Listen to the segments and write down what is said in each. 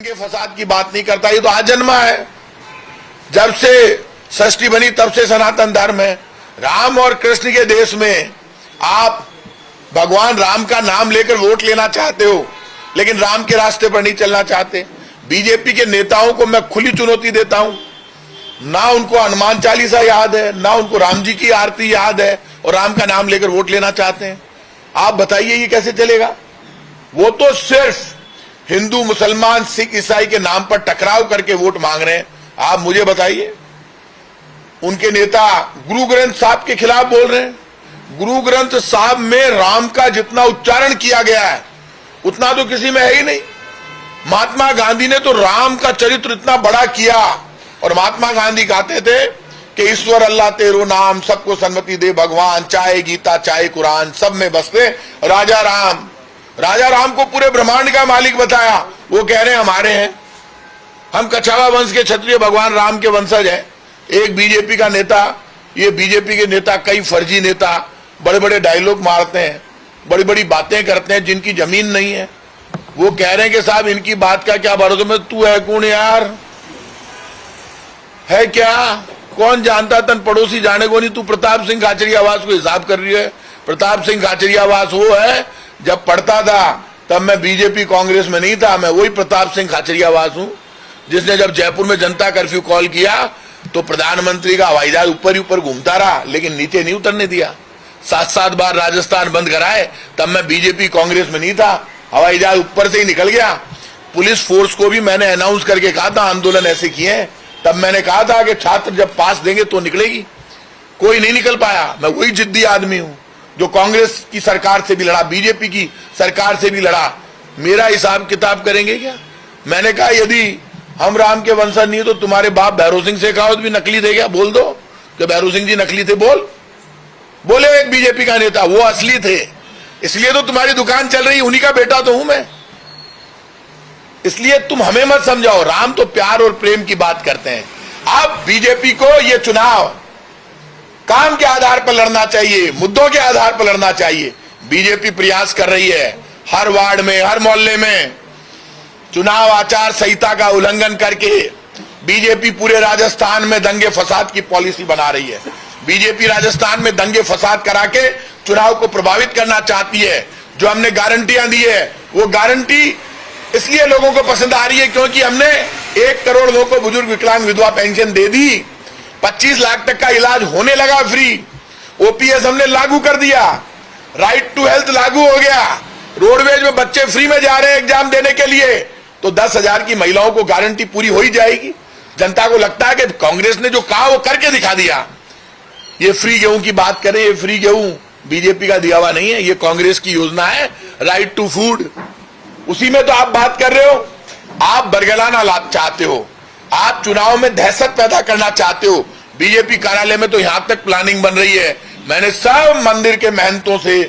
के फसाद की बात नहीं करता। ये तो आज जन्मा है, जब से षष्ठी बनी तब से सनातन धर्म है। राम और कृष्ण के देश में आप भगवान राम का नाम लेकर वोट लेना चाहते हो, लेकिन राम के रास्ते पर नहीं चलना चाहते। बीजेपी के नेताओं को मैं खुली चुनौती देता हूं, ना उनको हनुमान चालीसा याद है, ना उनको राम जी की आरती याद है, और राम का नाम लेकर वोट लेना चाहते हैं। आप बताइए ये कैसे चलेगा? वो तो सिर्फ हिंदू मुसलमान सिख ईसाई के नाम पर टकराव करके वोट मांग रहे हैं। आप मुझे बताइए, उनके नेता गुरु ग्रंथ साहब के खिलाफ बोल रहे हैं। गुरु ग्रंथ साहब में राम का जितना उच्चारण किया गया है उतना तो किसी में है ही नहीं। महात्मा गांधी ने तो राम का चरित्र इतना बड़ा किया, और महात्मा गांधी कहते थे कि ईश्वर अल्लाह तेरो नाम, सबको सन्मति दे भगवान, चाहे गीता चाहे कुरान, सब में बसते राजा राम। राजा राम को पूरे ब्रह्मांड का मालिक बताया, वो कह रहे हैं हमारे हैं, हम कछावा वंश के क्षत्रिय भगवान राम के वंशज हैं। एक बीजेपी का नेता, ये बीजेपी के नेता कई फर्जी नेता बड़े बड़े डायलॉग मारते हैं, बड़ी बड़ी बातें करते हैं जिनकी जमीन नहीं है। वो कह रहे हैं कि साहब इनकी बात का क्या भरोसा। में तू है कौन यार? है क्या? कौन जानता? तन पड़ोसी जाने को नहीं। तू प्रताप सिंह खाचरियावास को हिसाब कर रही है। प्रताप सिंह खाचरियावास वो है, जब पढ़ता था तब मैं बीजेपी कांग्रेस में नहीं था। मैं वही प्रताप सिंह खाचरियावास हूं जिसने जब जयपुर में जनता कर्फ्यू कॉल किया तो प्रधानमंत्री का हवाई जहाज ऊपर ही ऊपर घूमता रहा, लेकिन नीचे नहीं उतरने दिया। 7-7 बार राजस्थान बंद कराए, तब मैं बीजेपी कांग्रेस में नहीं था। हवाई जहाज ऊपर से ही निकल गया। पुलिस फोर्स को भी मैंने अनाउंस करके कहा था आंदोलन ऐसे किए हैं, तब मैंने कहा था कि छात्र जब पास देंगे तो निकलेगी। कोई नहीं निकल पाया। मैं वही जिद्दी आदमी हूं जो कांग्रेस की सरकार से भी लड़ा, बीजेपी की सरकार से भी लड़ा। मेरा हिसाब किताब करेंगे क्या? मैंने कहा यदि हम राम के वंशज नहीं तो तुम्हारे बाप भैरव सिंह शेखावत भी नकली थे क्या? बोल दो कि भैरव सिंह जी नकली थे। बोले एक बीजेपी का नेता, वो असली थे, इसलिए तो तुम्हारी दुकान चल रही, उन्हीं का बेटा तो हूं मैं। इसलिए तुम हमें मत समझाओ। राम तो प्यार और प्रेम की बात करते हैं। अब बीजेपी को ये चुनाव काम के आधार पर लड़ना चाहिए, मुद्दों के आधार पर लड़ना चाहिए। बीजेपी प्रयास कर रही है हर वार्ड में, हर मोहल्ले में चुनाव आचार संहिता का उल्लंघन करके बीजेपी पूरे राजस्थान में दंगे फसाद की पॉलिसी बना रही है। बीजेपी राजस्थान में दंगे फसाद करा के चुनाव को प्रभावित करना चाहती है। जो हमने गारंटियां दी है वो गारंटी इसलिए लोगों को पसंद आ रही है क्योंकि हमने 1 करोड़ लोगों को बुजुर्ग विकलांग विधवा पेंशन दे दी, 25 लाख तक का इलाज होने लगा फ्री, ओपीएस हमने लागू कर दिया, राइट टू हेल्थ लागू हो गया, रोडवेज में बच्चे फ्री में जा रहे हैं एग्जाम देने के लिए। तो 10,000 की महिलाओं को गारंटी पूरी हो ही जाएगी। जनता को लगता है कि कांग्रेस ने जो कहा वो करके दिखा दिया। ये फ्री गेहूं की बात करें, ये फ्री गेहूं बीजेपी का दिया हुआ नहीं है, ये कांग्रेस की योजना है, राइट टू फूड। उसी में तो आप बात कर रहे हो। आप बरगलाना चाहते हो, आप चुनाव में दहशत पैदा करना चाहते हो। बीजेपी कार्यालय में तो यहां तक प्लानिंग बन रही है। मैंने सब मंदिर के महंतों से,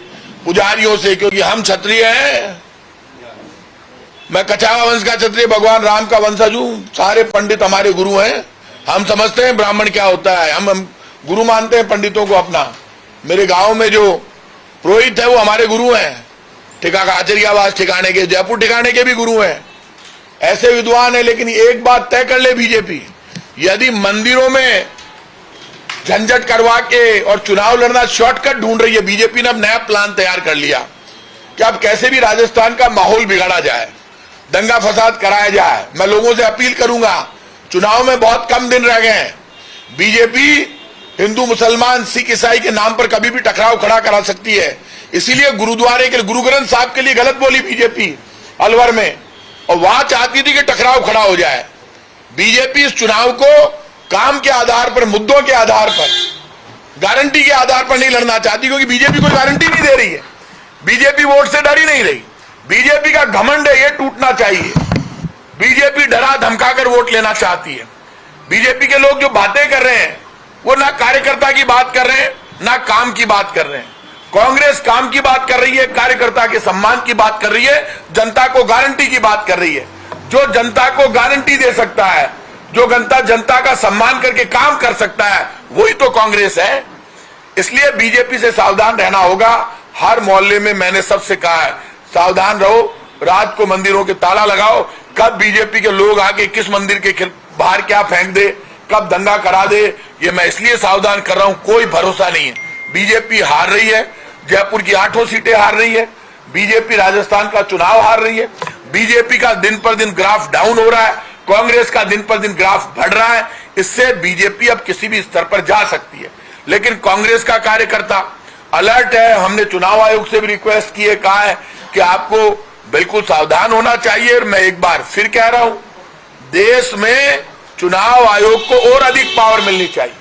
पुजारियों से, क्योंकि हम क्षत्रिय हैं, मैं कछावा वंश का क्षत्रिय भगवान राम का वंशज हूं, सारे पंडित हमारे गुरु हैं। हम समझते हैं ब्राह्मण क्या होता है, हम गुरु मानते हैं पंडितों को अपना। मेरे गांव में जो पुरोहित है वो हमारे गुरु हैं, खाचरियावास ठिकाने के, जयपुर ठिकाने के भी गुरु हैं, ऐसे विद्वान है। लेकिन एक बात तय कर ले बीजेपी, यदि मंदिरों में झंझट करवा के और चुनाव लड़ना शॉर्टकट ढूंढ रही है, बीजेपी ने अब नया प्लान तैयार कर लिया कि अब कैसे भी राजस्थान का माहौल बिगाड़ा जाए, दंगा फसाद कराया जाए। मैं लोगों से अपील करूंगा, चुनाव में बहुत कम दिन रह गए हैं। बीजेपी हिंदू मुसलमान सिख ईसाई के नाम पर कभी भी टकराव खड़ा करा सकती है। इसीलिए गुरुद्वारे के गुरु ग्रंथ साहब के लिए गलत बोली बीजेपी अलवर में, और वहां चाहती थी कि टकराव खड़ा हो जाए। बीजेपी इस चुनाव को काम के आधार पर, मुद्दों के आधार पर, गारंटी के आधार पर नहीं लड़ना चाहती, क्योंकि बीजेपी कोई गारंटी नहीं दे रही है। बीजेपी वोट से डर ही नहीं रही। बीजेपी का घमंड है, ये टूटना चाहिए। बीजेपी डरा धमका कर वोट लेना चाहती है। बीजेपी के लोग जो बातें कर रहे हैं वो ना कार्यकर्ता की बात कर रहे हैं, ना काम की बात कर रहे हैं। कांग्रेस काम की बात कर रही है, कार्यकर्ता के सम्मान की बात कर रही है, जनता को गारंटी की बात कर रही है। जो जनता को गारंटी दे सकता है, जो जनता का सम्मान करके काम कर सकता है, वही तो कांग्रेस है। इसलिए बीजेपी से सावधान रहना होगा। हर मोहल्ले में मैंने सबसे कहा है सावधान रहो, रात को मंदिरों के ताला लगाओ, कब बीजेपी के लोग आके किस मंदिर के बाहर क्या फेंक दे, कब दंगा करा दे, ये मैं इसलिए सावधान कर रहा हूं, कोई भरोसा नहीं है। बीजेपी हार रही है, जयपुर की 8 सीटें हार रही है, बीजेपी राजस्थान का चुनाव हार रही है, बीजेपी का दिन पर दिन ग्राफ डाउन हो रहा है, कांग्रेस का दिन पर दिन ग्राफ बढ़ रहा है। इससे बीजेपी अब किसी भी स्तर पर जा सकती है, लेकिन कांग्रेस का कार्यकर्ता अलर्ट है। हमने चुनाव आयोग से भी रिक्वेस्ट की है, कहा है कि आपको बिल्कुल सावधान होना चाहिए। और मैं एक बार फिर कह रहा हूं, देश में चुनाव आयोग को और अधिक पावर मिलनी चाहिए।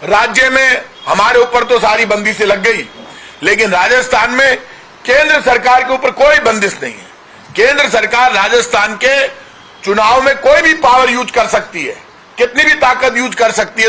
राज्य में हमारे ऊपर तो सारी बंदिशें लग गई, लेकिन राजस्थान में केंद्र सरकार के ऊपर कोई बंदिश नहीं है। केंद्र सरकार राजस्थान के चुनाव में कोई भी पावर यूज कर सकती है, कितनी भी ताकत यूज कर सकती है।